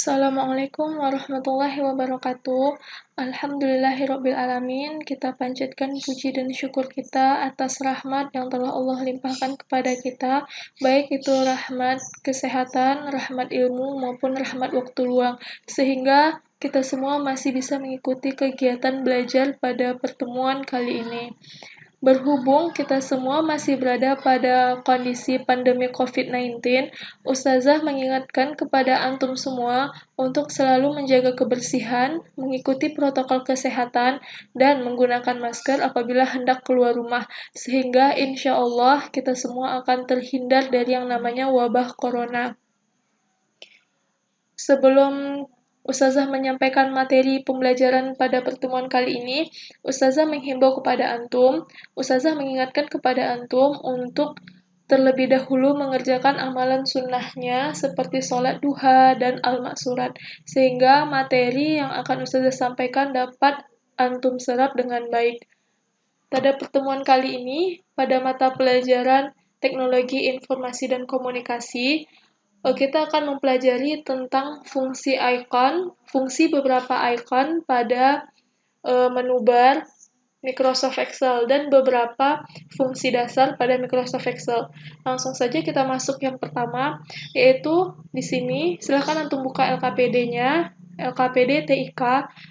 Assalamualaikum warahmatullahi wabarakatuh. Alhamdulillahirrabbilalamin. Kita panjatkan puji dan syukur kita atas rahmat yang telah Allah limpahkan kepada kita, baik itu rahmat kesehatan, rahmat ilmu, maupun rahmat waktu luang, sehingga kita semua masih bisa mengikuti kegiatan belajar pada pertemuan kali ini. Berhubung kita semua masih berada pada kondisi pandemi COVID-19, Ustazah mengingatkan kepada antum semua untuk selalu menjaga kebersihan, mengikuti protokol kesehatan, dan menggunakan masker apabila hendak keluar rumah, sehingga insya Allah kita semua akan terhindar dari yang namanya wabah corona. Sebelum Ustazah menyampaikan materi pembelajaran pada pertemuan kali ini, Ustazah menghimbau kepada antum, Ustazah mengingatkan kepada antum untuk terlebih dahulu mengerjakan amalan sunnahnya seperti sholat duha dan al-maksurat, sehingga materi yang akan Ustazah sampaikan dapat antum serap dengan baik. Pada pertemuan kali ini, pada mata pelajaran Teknologi Informasi dan Komunikasi, kita akan mempelajari tentang fungsi beberapa icon pada menu bar Microsoft Excel dan beberapa fungsi dasar pada Microsoft Excel. Langsung saja kita masuk yang pertama, yaitu di sini silakan antum buka LKPD-nya, LKPD TIK,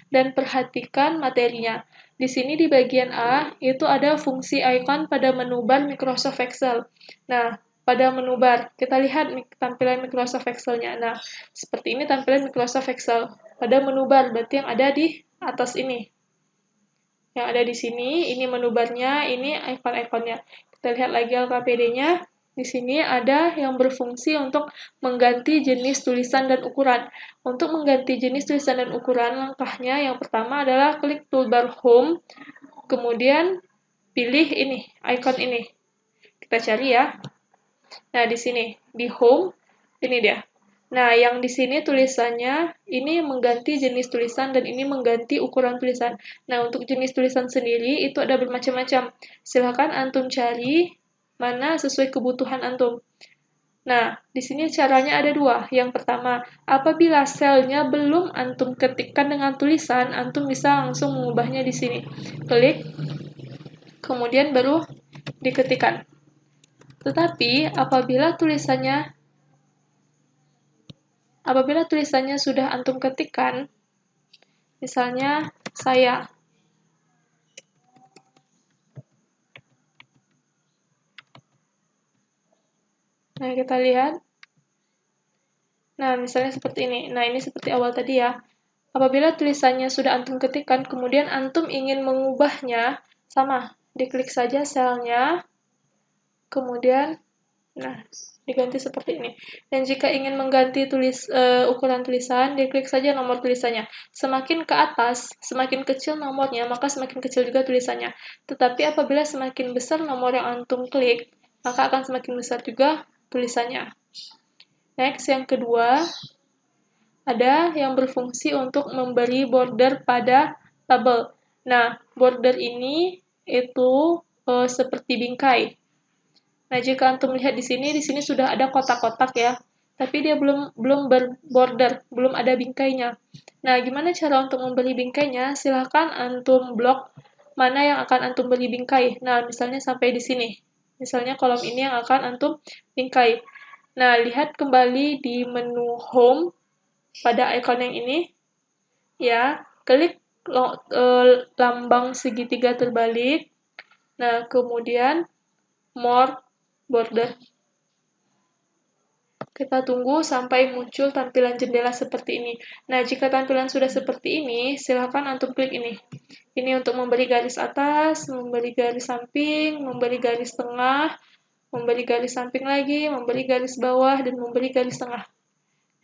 dan perhatikan materinya. Di sini di bagian A, itu ada fungsi icon pada menu bar Microsoft Excel. Nah, pada menu bar, kita lihat tampilan Microsoft Excel-nya. Nah, seperti ini tampilan Microsoft Excel. Pada menu bar, berarti yang ada di atas ini. Yang ada di sini, ini menu barnya, ini icon-iconnya. Kita lihat lagi LKPD-nya. Di sini ada yang berfungsi untuk mengganti jenis tulisan dan ukuran. Untuk mengganti jenis tulisan dan ukuran, langkahnya yang pertama adalah klik toolbar Home, kemudian pilih ini, icon ini. Kita cari ya. Nah, di sini, di Home, ini dia. Nah, yang di sini tulisannya, ini mengganti jenis tulisan dan ini mengganti ukuran tulisan. Nah, untuk jenis tulisan sendiri, itu ada bermacam-macam. Silakan antum cari mana sesuai kebutuhan antum. Nah, di sini caranya ada dua. Yang pertama, apabila selnya belum antum ketikkan dengan tulisan, antum bisa langsung mengubahnya di sini. Klik, kemudian baru diketikkan. Tetapi apabila tulisannya sudah antum ketikkan, misalnya saya. Nah, kita lihat. Nah, misalnya seperti ini. Nah, ini seperti awal tadi ya. Apabila tulisannya sudah antum ketikkan, kemudian antum ingin mengubahnya, sama, diklik saja selnya, kemudian, nah, diganti seperti ini. Dan jika ingin mengganti ukuran tulisan, diklik saja nomor tulisannya. Semakin ke atas, semakin kecil nomornya, maka semakin kecil juga tulisannya. Tetapi apabila semakin besar nomor yang antum klik, maka akan semakin besar juga tulisannya. Next, yang kedua, ada yang berfungsi untuk memberi border pada tabel. Nah, border ini itu seperti bingkai. Nah, jika antum lihat di sini sudah ada kotak-kotak ya, tapi dia belum berborder, belum ada bingkainya. Nah, gimana cara untuk memberi bingkainya? Silahkan antum blok mana yang akan antum beri bingkai. Nah, misalnya sampai di sini. Misalnya kolom ini yang akan antum bingkai. Nah, lihat kembali di menu Home pada icon yang ini. Ya, klik lambang segitiga terbalik. Nah, kemudian More Border. Kita tunggu sampai muncul tampilan jendela seperti ini. Nah, jika tampilan sudah seperti ini, silakan antum klik ini. Ini untuk memberi garis atas, memberi garis samping, memberi garis tengah, memberi garis samping lagi, memberi garis bawah, dan memberi garis tengah.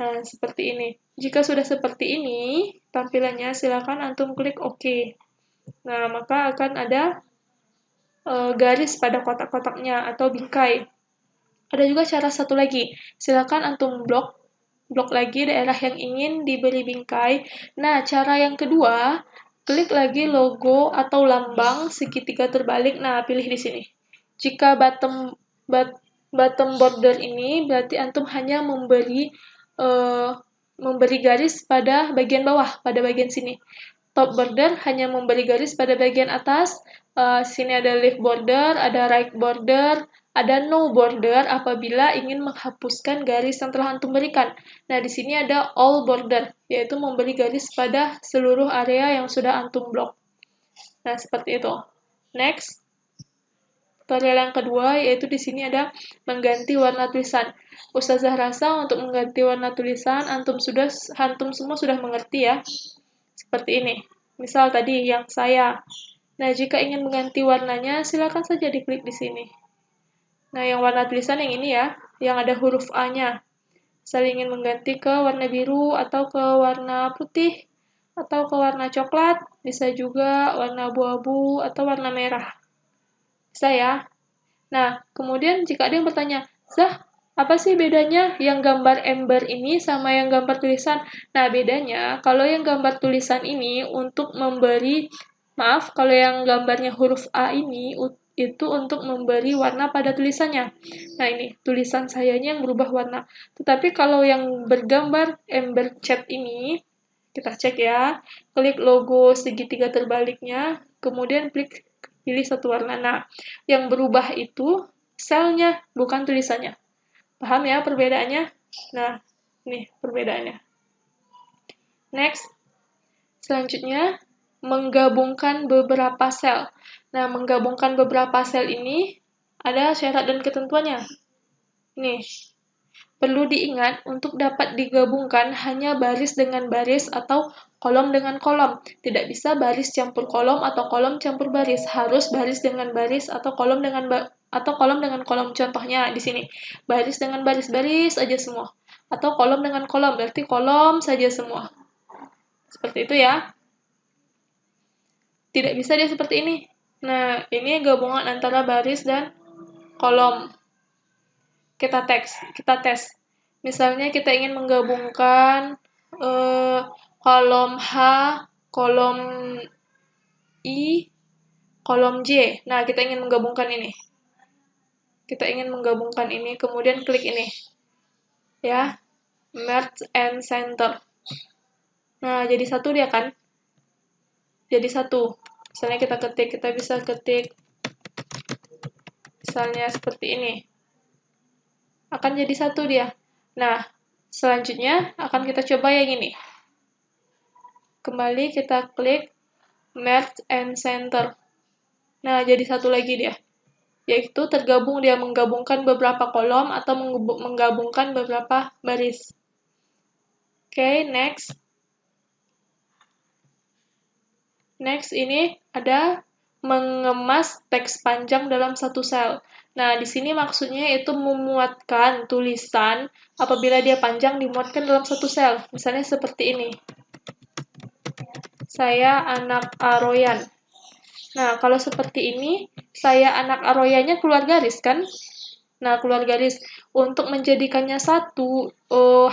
Nah, seperti ini. Jika sudah seperti ini, tampilannya silakan antum klik OK. Nah, maka akan ada garis pada kotak-kotaknya atau bingkai. Ada juga cara satu lagi. Silakan antum blok lagi daerah yang ingin diberi bingkai. Nah, cara yang kedua, klik lagi logo atau lambang segitiga terbalik. Nah, pilih di sini. Jika bottom border ini berarti antum hanya memberi memberi garis pada bagian bawah, pada bagian sini. Top border hanya memberi garis pada bagian atas. Sini ada left border, ada right border, ada no border apabila ingin menghapuskan garis yang telah antum berikan. Nah, di sini ada all border, yaitu memberi garis pada seluruh area yang sudah antum blok. Nah, seperti itu. Next. Tutorial yang kedua, yaitu di sini ada mengganti warna tulisan. Ustazah rasa untuk mengganti warna tulisan, antum semua sudah mengerti ya. Seperti ini. Misal tadi yang saya. Nah, jika ingin mengganti warnanya, silakan saja diklik di sini. Nah, yang warna tulisan yang ini ya, yang ada huruf A-nya. Misal ingin mengganti ke warna biru, atau ke warna putih, atau ke warna coklat, bisa juga warna abu-abu, atau warna merah. Bisa ya? Nah, kemudian jika ada yang bertanya, Zah, apa sih bedanya yang gambar ember ini sama yang gambar tulisan? Nah, bedanya kalau yang gambar tulisan ini kalau yang gambarnya huruf A ini itu untuk memberi warna pada tulisannya. Nah, ini tulisan sayanya yang berubah warna. Tetapi kalau yang bergambar ember cat ini, kita cek ya, klik logo segitiga terbaliknya, kemudian pilih satu warna. Nah, yang berubah itu selnya, bukan tulisannya. Paham ya perbedaannya? Nah, ini perbedaannya. Next. Selanjutnya, menggabungkan beberapa sel. Nah, menggabungkan beberapa sel ini ada syarat dan ketentuannya. Nih, perlu diingat untuk dapat digabungkan hanya baris dengan baris atau kolom dengan kolom. Tidak bisa baris campur kolom atau kolom campur baris. Harus baris dengan baris atau kolom dengan kolom. Contohnya di sini, baris dengan baris aja semua. Atau kolom dengan kolom, berarti kolom saja semua. Seperti itu ya. Tidak bisa dia seperti ini. Nah, ini gabungan antara baris dan kolom. Kita tes. Misalnya kita ingin menggabungkan kolom H, kolom I, kolom J. Nah, kita ingin menggabungkan ini. Kemudian klik ini. Ya, merge and center. Nah, jadi satu dia kan? Jadi satu. Misalnya kita bisa ketik misalnya seperti ini. Akan jadi satu dia. Nah, selanjutnya akan kita coba yang ini. Kembali kita klik merge and center. Nah, jadi satu lagi dia. Yaitu dia menggabungkan beberapa kolom atau menggabungkan beberapa baris. Oke, next. Next ini ada mengemas teks panjang dalam satu sel. Nah, di sini maksudnya itu memuatkan tulisan apabila dia panjang dimuatkan dalam satu sel. Misalnya seperti ini. Saya anak Aroyan. Nah, kalau seperti ini, saya anak Aroyannya keluar garis kan? Nah, keluar garis. Untuk menjadikannya satu,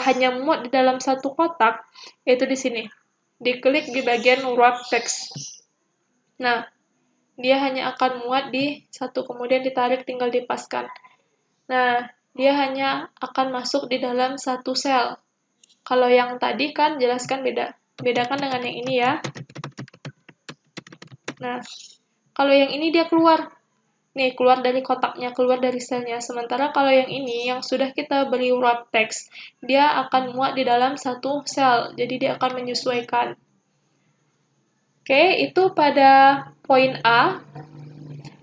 hanya muat di dalam satu kotak, yaitu di sini. Diklik di bagian wrap text. Nah, dia hanya akan muat di satu, kemudian ditarik tinggal dipaskan. Nah, dia hanya akan masuk di dalam satu sel. Kalau yang tadi kan jelaskan beda. Bedakan dengan yang ini ya. Nah, kalau yang ini dia keluar. Nih, keluar dari kotaknya, keluar dari selnya. Sementara kalau yang ini, yang sudah kita beri wrap text, dia akan muat di dalam satu sel. Jadi dia akan menyesuaikan. Oke, itu pada poin A.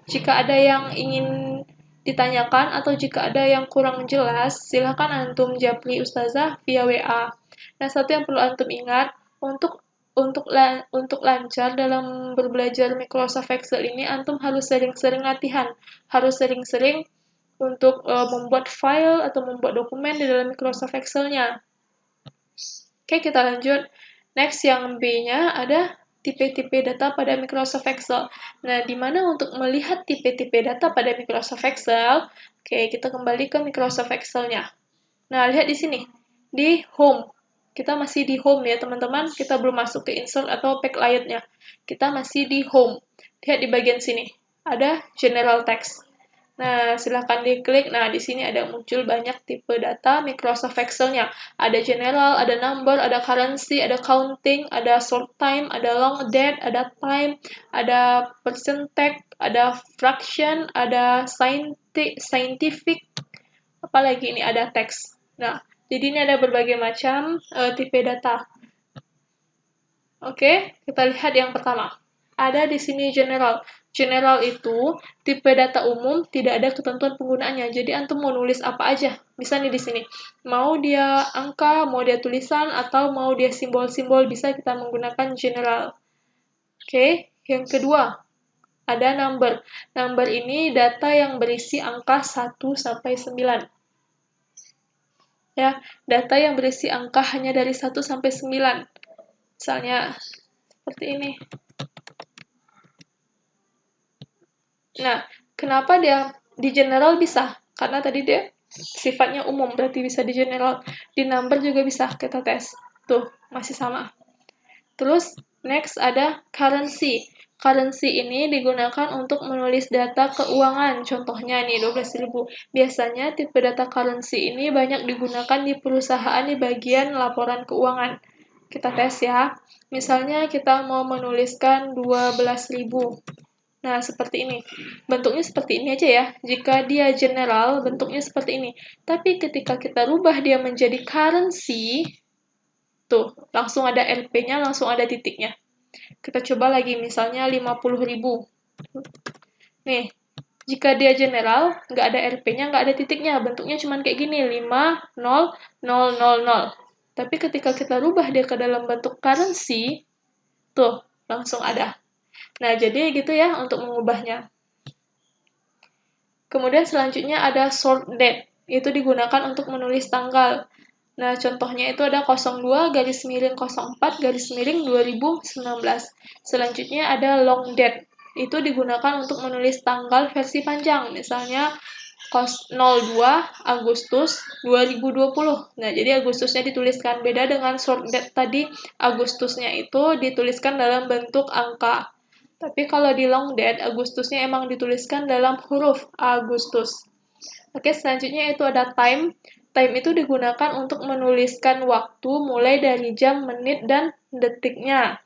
Jika ada yang ingin ditanyakan atau jika ada yang kurang jelas, silakan antum japri ustazah via WA. Nah, satu yang perlu antum ingat, untuk lancar dalam berbelajar Microsoft Excel ini, antum harus sering-sering latihan, harus sering-sering untuk membuat file atau membuat dokumen di dalam Microsoft Excel-nya. Oke, kita lanjut. Next, yang B-nya ada tipe-tipe data pada Microsoft Excel. Nah, di mana untuk melihat tipe-tipe data pada Microsoft Excel? Oke, kita kembali ke Microsoft Excel-nya. Nah, lihat di sini, di Home. Kita masih di Home ya, teman-teman. Kita belum masuk ke Insert atau Pack Layout-nya. Kita masih di Home. Lihat di bagian sini, ada General Text. Nah, silahkan diklik. Nah, di sini ada muncul banyak tipe data Microsoft Excel-nya. Ada general, ada number, ada currency, ada counting, ada short time, ada long date, ada time, ada percentage, ada fraction, ada scientific, apalagi ini ada teks. Nah, jadi ini ada berbagai macam tipe data. Oke, kita lihat yang pertama. Ada di sini general. General itu tipe data umum, tidak ada ketentuan penggunaannya. Jadi antum mau nulis apa aja. Misalnya di sini, mau dia angka, mau dia tulisan, atau mau dia simbol-simbol, bisa kita menggunakan general. Oke, yang kedua, ada number. Number ini data yang berisi angka 1 sampai 9. Ya, data yang berisi angka hanya dari 1 sampai 9. Misalnya seperti ini. Nah, kenapa dia di general bisa? Karena tadi dia sifatnya umum, berarti bisa di general. Di number juga bisa kita tes. Tuh, masih sama. Terus, next ada currency. Currency ini digunakan untuk menulis data keuangan. Contohnya nih, 12.000. Biasanya tipe data currency ini banyak digunakan di perusahaan di bagian laporan keuangan. Kita tes ya. Misalnya kita mau menuliskan 12.000. Nah, seperti ini. Bentuknya seperti ini aja ya. Jika dia general, bentuknya seperti ini. Tapi ketika kita rubah dia menjadi currency, tuh, langsung ada LP-nya, langsung ada titiknya. Kita coba lagi, misalnya 50.000. Nih, jika dia general, nggak ada LP-nya, nggak ada titiknya. Bentuknya cuma kayak gini, 5, 0, 0, 0, 0. Tapi ketika kita rubah dia ke dalam bentuk currency, tuh, langsung ada. Nah, jadi gitu ya untuk mengubahnya. Kemudian selanjutnya ada short date. Itu digunakan untuk menulis tanggal. Nah, contohnya itu ada 02-04-2019. Selanjutnya ada long date. Itu digunakan untuk menulis tanggal versi panjang. Misalnya 02 Agustus 2020. Nah, jadi Agustusnya dituliskan beda dengan short date tadi. Agustusnya itu dituliskan dalam bentuk angka. Tapi kalau di long date, Agustusnya emang dituliskan dalam huruf Agustus. Oke, selanjutnya itu ada time. Time itu digunakan untuk menuliskan waktu mulai dari jam, menit, dan detiknya.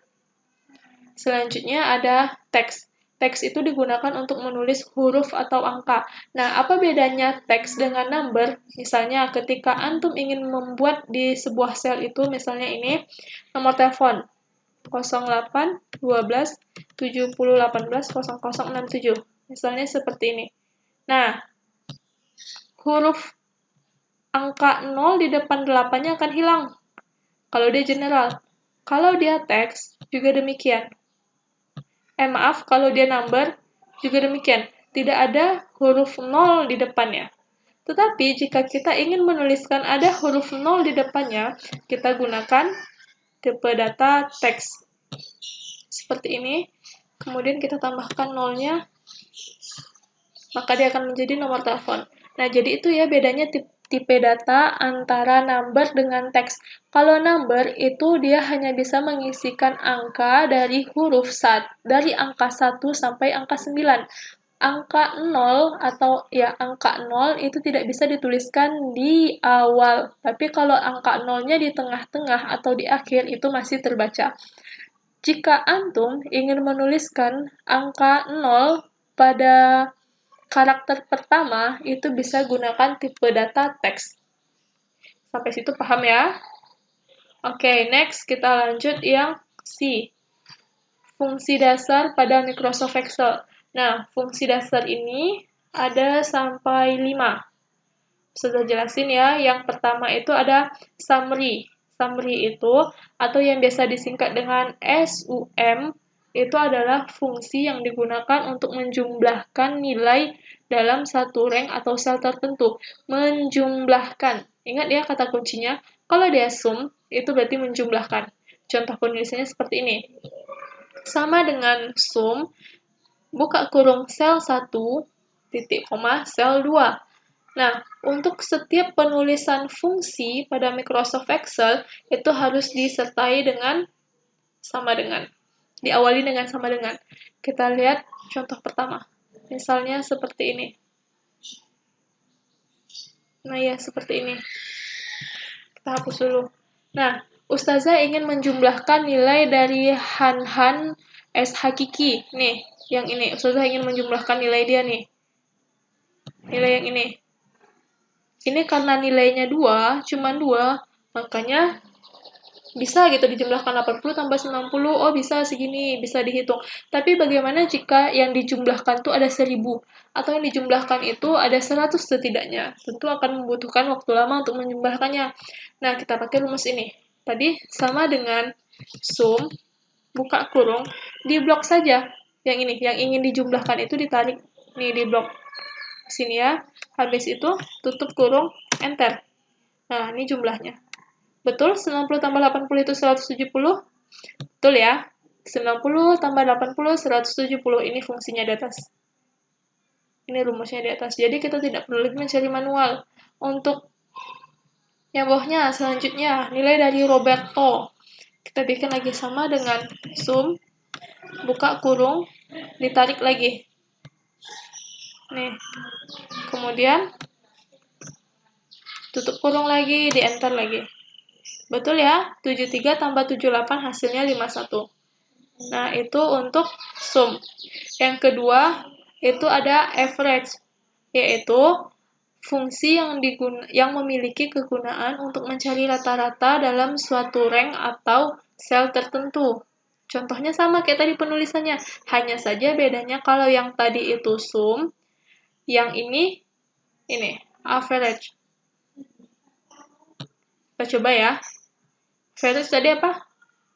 Selanjutnya ada teks. Teks itu digunakan untuk menulis huruf atau angka. Nah, apa bedanya teks dengan number? Misalnya, ketika antum ingin membuat di sebuah sel itu, misalnya ini, nomor telepon 08 12 70 18 0067. Misalnya seperti ini. Nah, huruf angka 0 di depan 8-nya akan hilang kalau dia general. Kalau dia teks, juga demikian. Maaf, kalau dia number, juga demikian. Tidak ada huruf 0 di depannya. Tetapi, jika kita ingin menuliskan ada huruf 0 di depannya, kita gunakan tipe data teks. Seperti ini. Kemudian kita tambahkan 0-nya, maka dia akan menjadi nomor telepon. Nah, jadi itu ya bedanya tipe data antara number dengan teks. Kalau number itu dia hanya bisa mengisikan angka dari dari angka 1 sampai angka 9. Angka 0 atau ya angka 0 itu tidak bisa dituliskan di awal. Tapi kalau angka 0-nya di tengah-tengah atau di akhir itu masih terbaca. Jika antum ingin menuliskan angka 0 pada karakter pertama, itu bisa gunakan tipe data teks. Sampai situ paham ya? Oke, next kita lanjut yang C. Fungsi dasar pada Microsoft Excel. Nah, fungsi dasar ini ada sampai 5. Sudah jelasin ya, yang pertama itu ada summary. Summary itu, atau yang biasa disingkat dengan SUM, itu adalah fungsi yang digunakan untuk menjumlahkan nilai dalam satu rank atau sel tertentu. Menjumlahkan. Ingat ya kata kuncinya, kalau dia sum, itu berarti menjumlahkan. Contoh penulisannya seperti ini. Sama dengan sum, buka kurung sel 1, titik koma, sel 2. Nah, untuk setiap penulisan fungsi pada Microsoft Excel, itu harus disertai dengan sama dengan. Diawali dengan sama dengan. Kita lihat contoh pertama. Misalnya seperti ini. Nah ya, seperti ini. Kita hapus dulu. Nah, Ustazah ingin menjumlahkan nilai dari Han S. Hakiki. Nih, yang ini. Ustazah ingin menjumlahkan nilai dia nih. Nilai yang ini. Ini karena nilainya 2, cuma 2, makanya bisa gitu dijumlahkan 80 tambah 90, oh bisa segini, bisa dihitung. Tapi bagaimana jika yang dijumlahkan tuh ada 1000, atau yang dijumlahkan itu ada 100 setidaknya? Tentu akan membutuhkan waktu lama untuk menjumlahkannya. Nah, kita pakai rumus ini. Tadi sama dengan sum, buka kurung, di blok saja. Yang ini, yang ingin dijumlahkan itu ditarik nih di blok sini ya. Habis itu tutup kurung, enter. Nah, ini jumlahnya. Betul, 90 tambah 80 itu 170. Betul ya? 90 tambah 80, 170. Ini fungsinya di atas. Ini rumusnya di atas. Jadi kita tidak perlu lagi mencari manual. Untuk yang bawahnya, selanjutnya, nilai dari Roberto. Kita bikin lagi sama dengan sum, buka kurung, ditarik lagi. Nih. Kemudian, tutup kurung lagi, di enter lagi. Betul ya? 73 tambah 78 hasilnya 51. Nah, itu untuk sum. Yang kedua, itu ada average, yaitu fungsi yang memiliki kegunaan untuk mencari rata-rata dalam suatu rank atau sel tertentu. Contohnya sama kayak tadi penulisannya, hanya saja bedanya kalau yang tadi itu sum, yang ini average. Kita coba ya. Average tadi apa?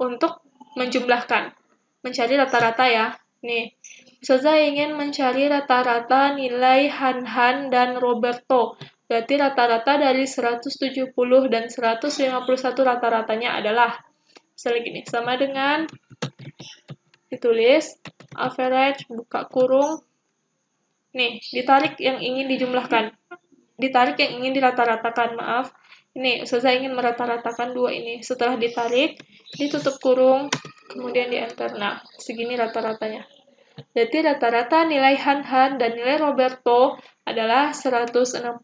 Untuk menjumlahkan, mencari rata-rata ya. Nih, Ustazah ingin mencari rata-rata nilai Han dan Roberto. Berarti rata-rata dari 170 dan 151 rata-ratanya adalah, misalnya gini, sama dengan ditulis average, buka kurung, nih, ditarik yang ingin dijumlahkan. Ditarik yang ingin dirata-ratakan, maaf. Ini, Ustazah ingin merata-ratakan 2 ini. Setelah ditarik, ditutup kurung, kemudian di enter. Nah, segini rata-ratanya. Jadi rata-rata nilai Han dan nilai Roberto adalah 160,5.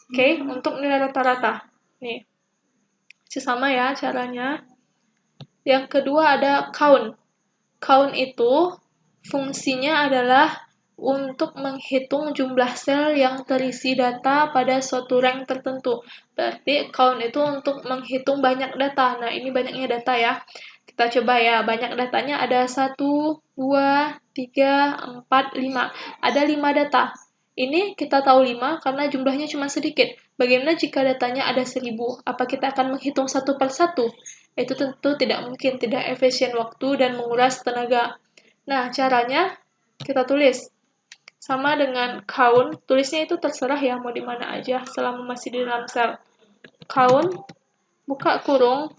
Oke, untuk nilai rata-rata. Nih, sama ya caranya. Yang kedua ada count. Count itu fungsinya adalah untuk menghitung jumlah sel yang terisi data pada suatu rank tertentu. Berarti count itu untuk menghitung banyak data. Nah, ini banyaknya data ya. Kita coba ya, banyak datanya ada 1, 2, 3, 4, 5. Ada 5 data. Ini kita tahu 5 karena jumlahnya cuma sedikit. Bagaimana jika datanya ada 1000? Apa kita akan menghitung satu per satu? Itu tentu tidak mungkin, tidak efisien waktu dan menguras tenaga. Nah, caranya kita tulis. Sama dengan count, tulisnya itu terserah ya mau di mana aja selama masih di dalam sel. Count, buka kurung.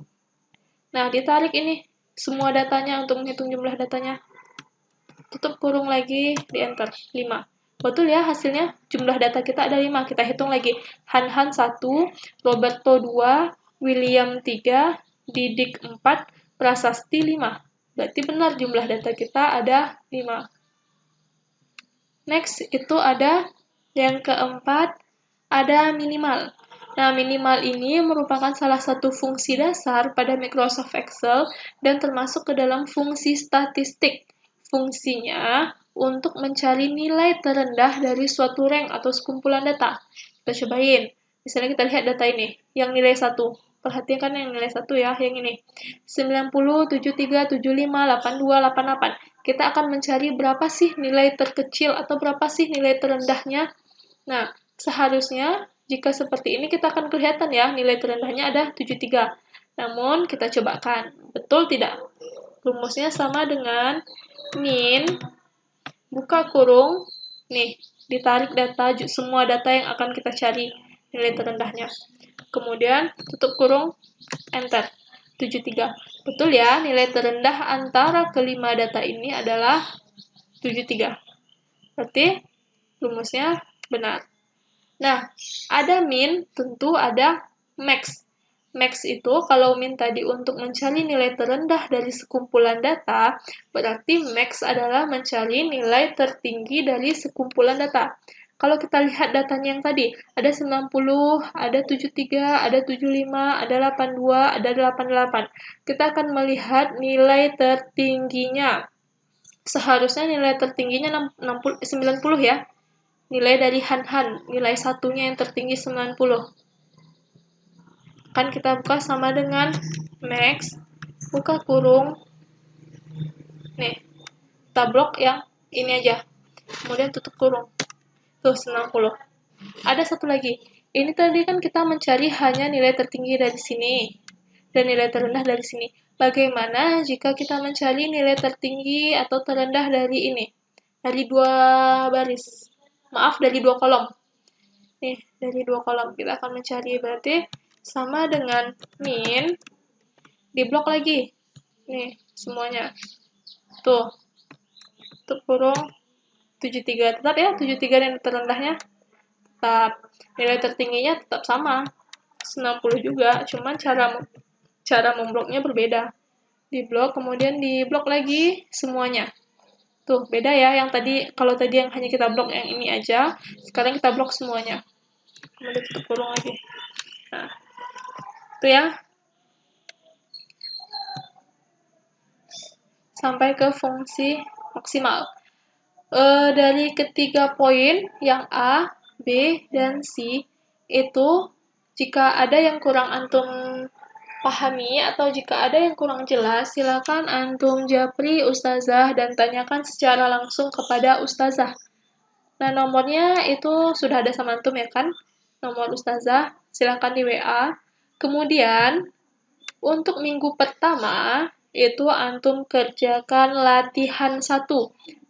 Nah, ditarik ini semua datanya untuk menghitung jumlah datanya. Tutup kurung lagi, di enter. 5. Betul ya hasilnya? Jumlah data kita ada 5. Kita hitung lagi. Han 1, Roberto 2, William 3, Didik 4, Prasasti 5. Berarti benar jumlah data kita ada 5. Next, itu ada yang keempat, ada minimal. Nah, minimal ini merupakan salah satu fungsi dasar pada Microsoft Excel dan termasuk ke dalam fungsi statistik. Fungsinya untuk mencari nilai terendah dari suatu rank atau sekumpulan data. Kita cobain. Misalnya kita lihat data ini, yang nilai 1. Perhatikan yang nilai 1 ya, yang ini. 90, 73, 75, 82, 88. Kita akan mencari berapa sih nilai terkecil atau berapa sih nilai terendahnya. Nah, seharusnya jika seperti ini kita akan kelihatan ya, nilai terendahnya ada 73. Namun, kita cobakan. Betul tidak? Rumusnya sama dengan min, buka kurung, nih, ditarik data, semua data yang akan kita cari nilai terendahnya. Kemudian, tutup kurung, enter. 73. Betul ya, nilai terendah antara kelima data ini adalah 73. Berarti rumusnya benar. Nah, ada min, tentu ada max. Max itu kalau min tadi untuk mencari nilai terendah dari sekumpulan data, berarti max adalah mencari nilai tertinggi dari sekumpulan data. Kalau kita lihat datanya yang tadi, ada 90, ada 73, ada 75, ada 82, ada 88. Kita akan melihat nilai tertingginya. Seharusnya nilai tertingginya 90 ya. Nilai dari Han, nilai satunya yang tertinggi 90. Kan kita buka sama dengan max, buka kurung. Nih, kita blok yang ini aja. Kemudian tutup kurung. Tuh, 90. Ada satu lagi. Ini tadi kan kita mencari hanya nilai tertinggi dari sini dan nilai terendah dari sini. Bagaimana jika kita mencari nilai tertinggi atau terendah dari ini? Dari dua baris. Maaf, dari dua kolom. Nih, dari dua kolom. Kita akan mencari, berarti sama dengan min, diblok lagi. Nih, semuanya. Tuh. Tutup kurung 73. Tetap ya, 73 dan terendahnya. Tetap. Nilai tertingginya tetap sama. 90 juga, cuman cara membloknya berbeda. Diblok, kemudian diblok lagi semuanya. Tuh, beda ya. Yang tadi, kalau tadi yang hanya kita blok yang ini aja, sekarang kita blok semuanya. Kemudian tutup kurung lagi. Nah, itu ya. Sampai ke fungsi maksimal. Dari ketiga poin, yang A, B, dan C, itu jika ada yang kurang antum pahami atau jika ada yang kurang jelas, silakan antum japri ustazah dan tanyakan secara langsung kepada ustazah. Nah, nomornya itu sudah ada sama antum ya kan? Nomor ustazah, silakan di WA. Kemudian, untuk minggu pertama, itu antum kerjakan latihan 1.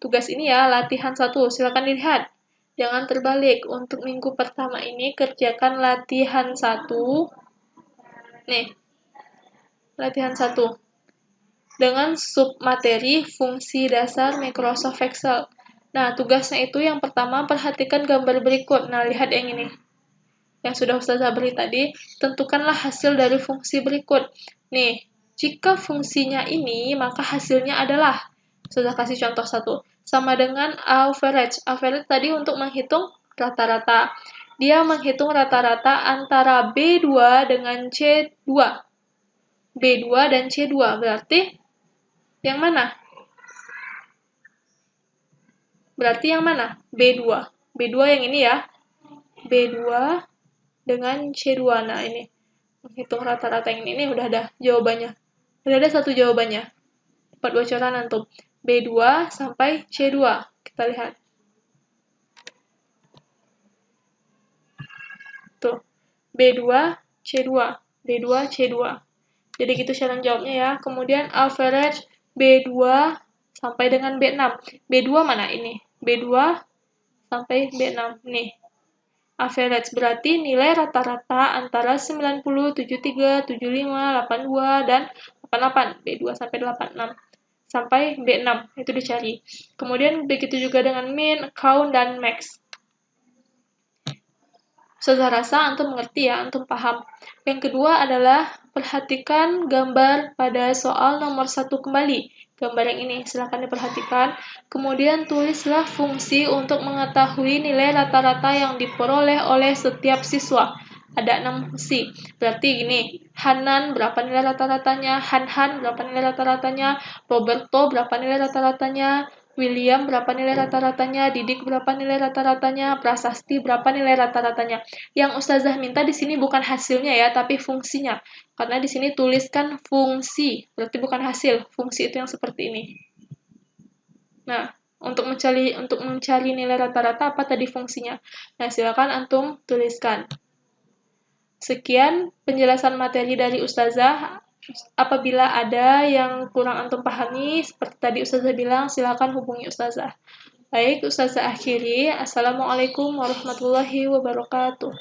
Tugas ini ya, latihan 1. Silakan dilihat. Jangan terbalik. Untuk minggu pertama ini, kerjakan latihan 1. Nih, latihan 1. Dengan submateri fungsi dasar Microsoft Excel. Nah, tugasnya itu yang pertama, perhatikan gambar berikut. Nah, lihat yang ini. Yang sudah Ustazah beri tadi, tentukanlah hasil dari fungsi berikut. Nih, jika fungsinya ini, maka hasilnya adalah, Ustazah kasih contoh satu, sama dengan average. Average tadi untuk menghitung rata-rata. Dia menghitung rata-rata antara B2 dengan C2. B2 dan C2, berarti yang mana? Berarti yang mana? B2. B2 yang ini ya. B2 dengan C2. Nah, ini. Menghitung rata-rata yang ini udah ada jawabannya. Udah ada satu jawabannya. Dapat bocoran antum. B2 sampai C2. Kita lihat. Tuh. B2, C2. B2, C2. Jadi gitu cara jawabnya ya. Kemudian average B2 sampai dengan B6. B2 mana ini? B2 sampai B6. Nih. Average berarti nilai rata-rata antara 90, 73, 75, 82, dan 88. B2 sampai 86. Sampai B6. Itu dicari. Kemudian begitu juga dengan min, count, dan max. Saya rasa antum mengerti ya, antum paham. Yang kedua adalah perhatikan gambar pada soal nomor 1 kembali. Gambar yang ini, silakan diperhatikan. Kemudian tulislah fungsi untuk mengetahui nilai rata-rata yang diperoleh oleh setiap siswa. Ada 6 fungsi. Berarti gini, Hanan berapa nilai rata-ratanya, Han berapa nilai rata-ratanya, Roberto berapa nilai rata-ratanya, William berapa nilai rata-ratanya, Didik berapa nilai rata-ratanya, Prasasti berapa nilai rata-ratanya. Yang Ustazah minta di sini bukan hasilnya ya, tapi fungsinya. Karena di sini tuliskan fungsi, berarti bukan hasil. Fungsi itu yang seperti ini. Nah, untuk mencari nilai rata-rata apa tadi fungsinya? Nah, silakan antum tuliskan. Sekian penjelasan materi dari Ustazah. Apabila ada yang kurang antum pahami, seperti tadi Ustazah bilang, silakan hubungi Ustazah. Baik, Ustazah akhiri. Assalamualaikum warahmatullahi wabarakatuh.